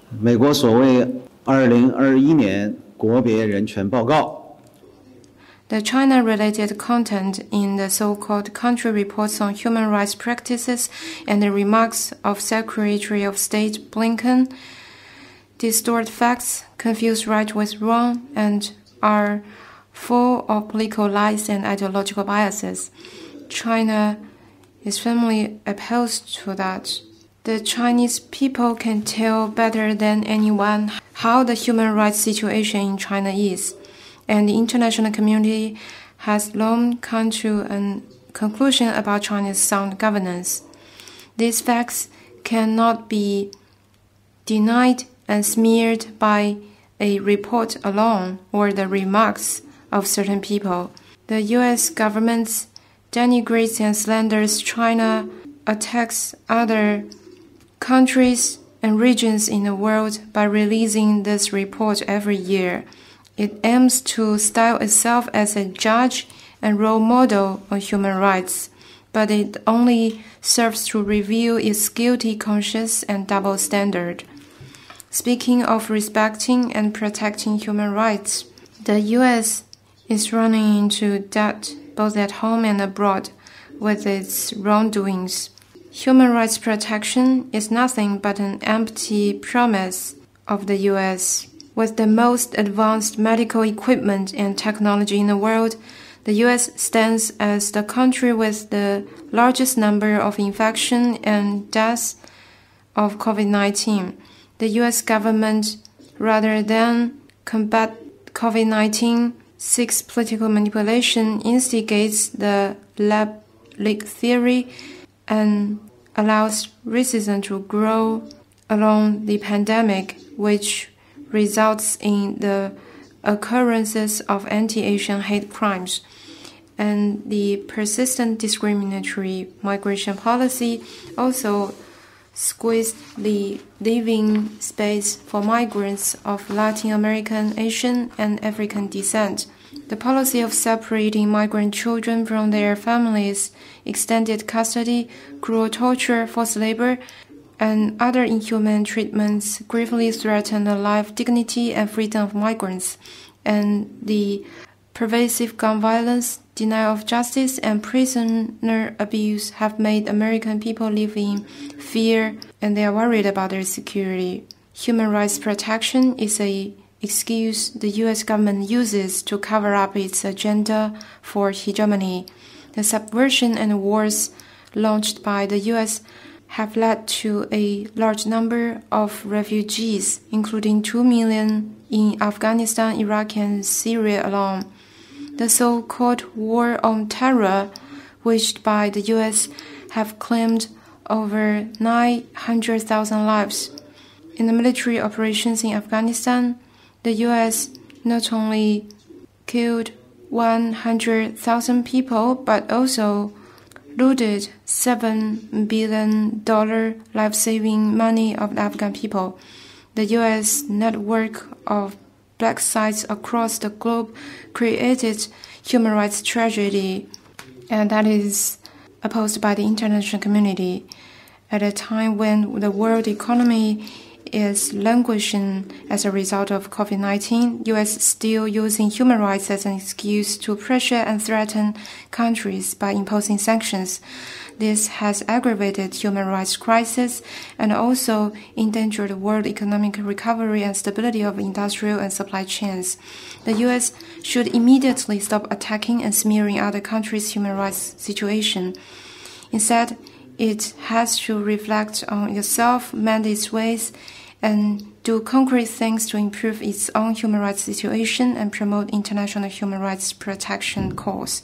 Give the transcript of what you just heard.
美国所谓2021年国别人权报告。The China-related content in the so-called country reports on human rights practices and the remarks of Secretary of State Blinken distort facts, confuse right with wrong, and are full of political lies and ideological biases. China is firmly opposed to that. The Chinese people can tell better than anyone how the human rights situation in China is, and the international community has long come to a conclusion about China's sound governance. These facts cannot be denied and smeared by a report alone or the remarks of certain people. The U.S. government denigrates and slanders China, attacks other countries and regions in the world by releasing this report every year. It aims to style itself as a judge and role model on human rights, but it only serves to reveal its guilty conscience and double standard. Speaking of respecting and protecting human rights, the U.S. is running into debt both at home and abroad with its wrongdoings. Human rights protection is nothing but an empty promise of the U.S. With the most advanced medical equipment and technology in the world, the U.S. stands as the country with the largest number of infection and deaths of COVID-19. The U.S. government, rather than combat COVID-19, seeks political manipulation, instigates the lab leak theory, and allows racism to grow along the pandemic, which results in the occurrences of anti-Asian hate crimes. And the persistent discriminatory migration policy also squeezed the living space for migrants of Latin American, Asian, and African descent. The policy of separating migrant children from their families, extended custody, cruel torture, forced labor, and other inhumane treatments gravely threaten the life, dignity, and freedom of migrants, and the pervasive gun violence, denial of justice, and prisoner abuse have made American people live in fear, and they are worried about their security. Human rights protection is an excuse the U.S. government uses to cover up its agenda for hegemony. The subversion and wars launched by the U.S. have led to a large number of refugees, including 2 million in Afghanistan, Iraq, and Syria alone. The so-called war on terror, waged by the U.S., have claimed over 900,000 lives. In the military operations in Afghanistan, the U.S. not only killed 100,000 people, but also looted $7 billion life-saving money of the Afghan people. The U.S. network of black sites across the globe created human rights tragedy, and that is opposed by the international community. At a time when the world economy is languishing as a result of COVID-19, U.S. still using human rights as an excuse to pressure and threaten countries by imposing sanctions. This has aggravated human rights crisis and also endangered world economic recovery and stability of industrial and supply chains. The U.S. should immediately stop attacking and smearing other countries' human rights situation. Instead, it has to reflect on itself, mend its ways, and do concrete things to improve its own human rights situation and promote international human rights protection cause.